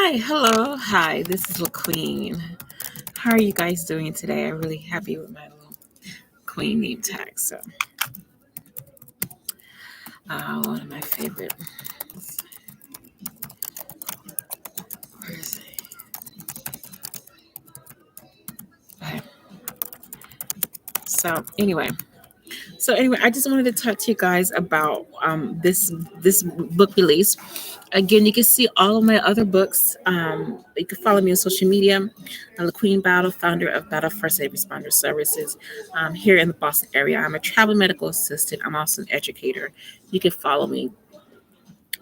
Hi, this is LaQueen. How are you guys doing today? I'm really happy with my little queen name tag. One of my favorite. Where is it? Okay. So anyway, I just wanted to talk to you guys about this book release. Again, you can see all of my other books. You can follow me on social media. I'm LaQueen Battle, founder of Battle First Aid Responder Services here in the Boston area. I'm a travel medical assistant. I'm also an educator. You can follow me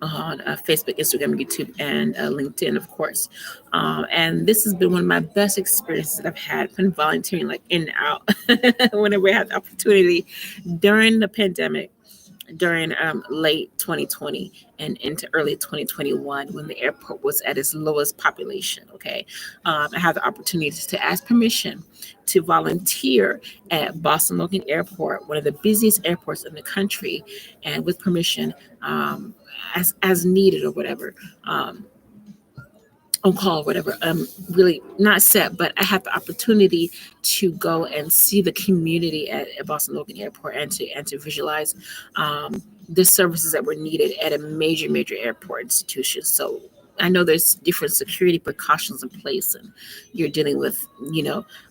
on Facebook, Instagram, YouTube, and LinkedIn, of course. And this has been one of my best experiences that I've had from volunteering, like in and out, whenever I had the opportunity during the pandemic, during late 2020 and into early 2021 when the airport was at its lowest population. Okay. I had the opportunity to ask permission to volunteer at Boston Logan Airport, one of the busiest airports in the country, and with permission, as needed or whatever. On call or whatever, really not set, but I had the opportunity to go and see the community at Boston Logan Airport and to visualize the services that were needed at a major airport institution. So I know there's different security precautions in place, and you're dealing with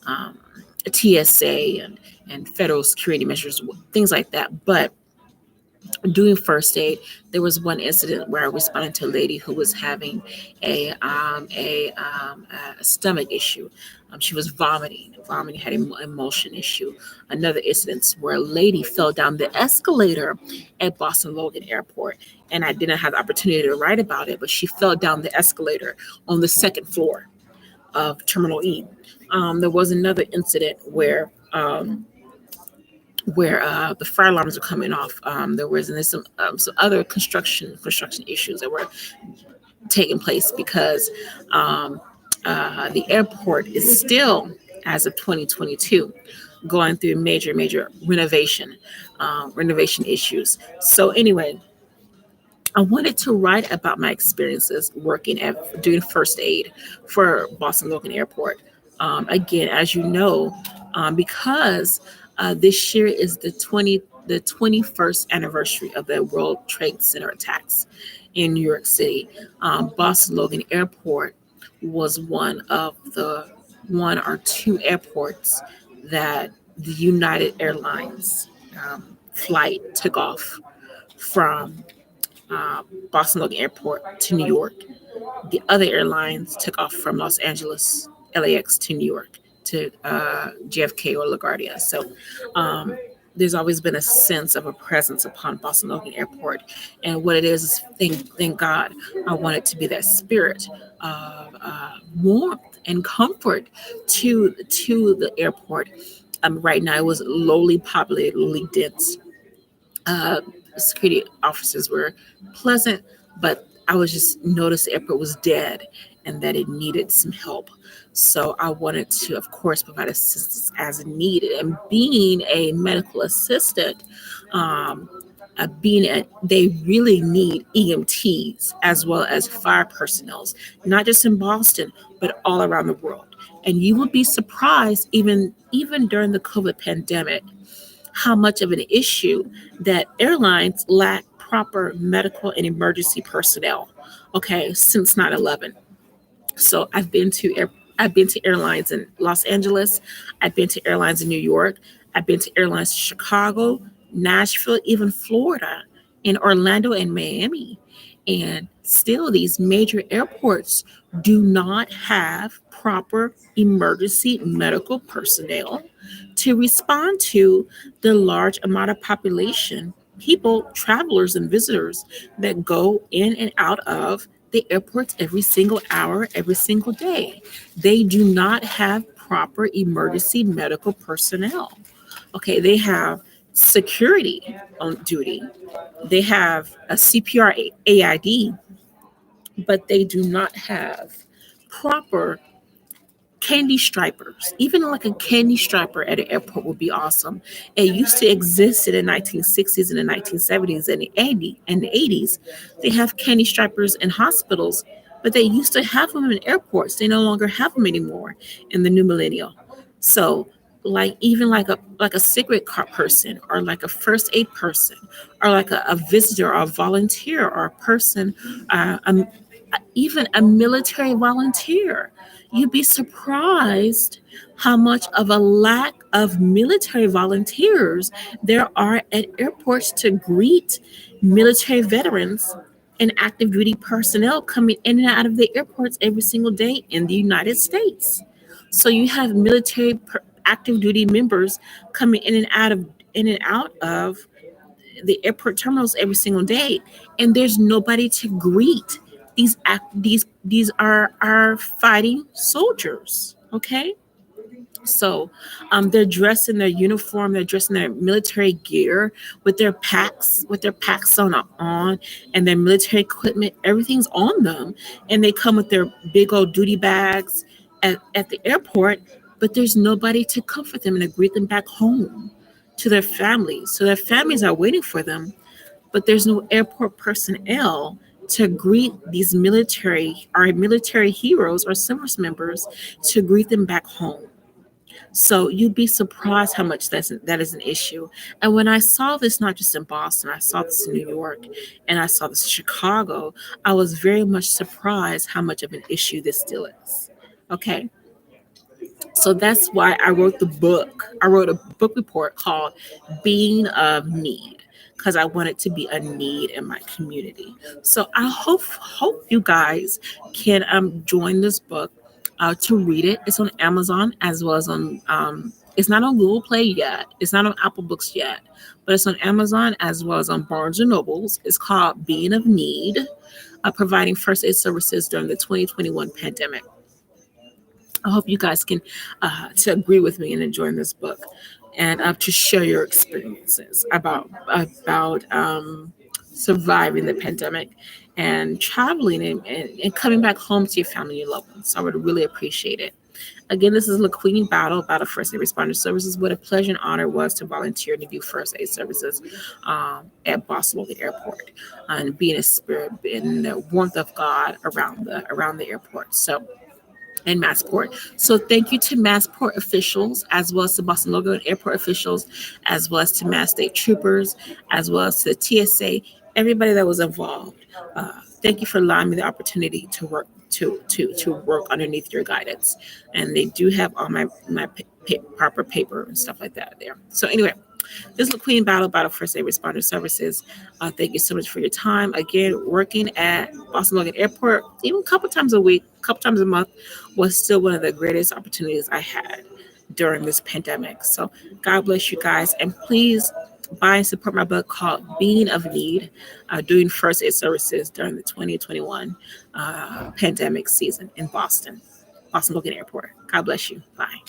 um, TSA and federal security measures, things like that, but doing first aid, there was one incident where I responded to a lady who was having a stomach issue. She was vomiting. Vomiting had an emotion issue. Another incident where a lady fell down the escalator at Boston Logan Airport, and I didn't have the opportunity to write about it, but she fell down the escalator on the second floor of Terminal E. There was another incident where the fire alarms were coming off. There was and there's some other construction issues that were taking place because the airport is still, as of 2022, going through major renovation issues. So anyway, I wanted to write about my experiences working at doing first aid for Boston Logan Airport. Again, as you know, because this year is the 21st anniversary of the World Trade Center attacks in New York City. Boston Logan Airport was one or two airports that the United Airlines flight took off from Boston Logan Airport to New York. The other airlines took off from Los Angeles, LAX to New York to JFK or LaGuardia. So there's always been a sense of a presence upon Boston Logan Airport. And what it is thank God, I want it to be that spirit of warmth and comfort to the airport. Right now, it was lowly populated, lowly dense. Uh, Security officers were pleasant, but I was just noticed the airport was dead and that it needed some help. So I wanted to, of course, provide assistance as needed. And being a medical assistant, um, they really need EMTs as well as fire personnel, not just in Boston, but all around the world. And you will be surprised, even during the COVID pandemic, how much of an issue that airlines lack proper medical and emergency personnel. Okay, since 9/11. So I've been to airlines in Los Angeles. I've been to airlines in New York. I've been to airlines in Chicago, Nashville, even Florida, in Orlando and Miami. And still, these major airports do not have proper emergency medical personnel to respond to the large amount of population, people, travelers, and visitors that go in and out of the airports every single hour, every single day. They do not have proper emergency medical personnel. Okay, they have security on duty, they have a CPR AID, but they do not have proper candy stripers. Even like a candy striper at an airport would be awesome. It used to exist in the 1960s and the 1970s and the 80s. They have candy stripers in hospitals, but they used to have them in airports. They no longer have them anymore in the new millennial. So, like even like a cigarette cart person, or like a first aid person, or like a visitor or a volunteer, or a person, even a military volunteer. You'd be surprised how much of a lack of military volunteers there are at airports to greet military veterans and active duty personnel coming in and out of the airports every single day in the United States. So you have active duty members coming in and out of the airport terminals every single day, and there's nobody to greet these are our fighting soldiers. Okay, so they're dressed in their uniform, they're dressed in their military gear with their packs on, and their military equipment. Everything's on them, and they come with their big old duty bags at the airport. But there's nobody to comfort them and to greet them back home to their families. So their families are waiting for them, but there's no airport personnel to greet these military heroes or service members, to greet them back home. So you'd be surprised how much that is an issue. And when I saw this, not just in Boston, I saw this in New York, and I saw this in Chicago, I was very much surprised how much of an issue this still is. Okay. So that's why I wrote the book. I wrote a book report called Being of Need, because I want it to be a need in my community. So I hope you guys can join this book to read it. It's on Amazon as well as on it's not on Google Play yet. It's not on Apple Books yet, but it's on Amazon as well as on Barnes and Nobles. It's called Being of Need, providing first aid services during the 2021 pandemic. I hope you guys can to agree with me in enjoying this book, and to share your experiences about surviving the pandemic and traveling and coming back home to your family and your loved ones. So I would really appreciate it. Again, this is LaQueen Battle First Aid Responder Services. What a pleasure and honor it was to volunteer to do first aid services at Boston Logan Airport, and being a spirit in the warmth of God around the airport. So and Massport. So thank you to Massport officials, as well as to Boston Logan Airport officials, as well as to Mass State Troopers, as well as to the TSA, everybody that was involved. Thank you for allowing me the opportunity to work to work underneath your guidance. And they do have all my proper paper and stuff like that there. So anyway, this is LaQueen Battle First Aid Responder Services. Thank you so much for your time. Again, working at Boston Logan Airport, even a couple times a week, a couple times a month, was still one of the greatest opportunities I had during this pandemic. So God bless you guys. And please buy and support my book called Being of Need, doing first aid services during the 2021 pandemic season in Boston Logan Airport. God bless you. Bye.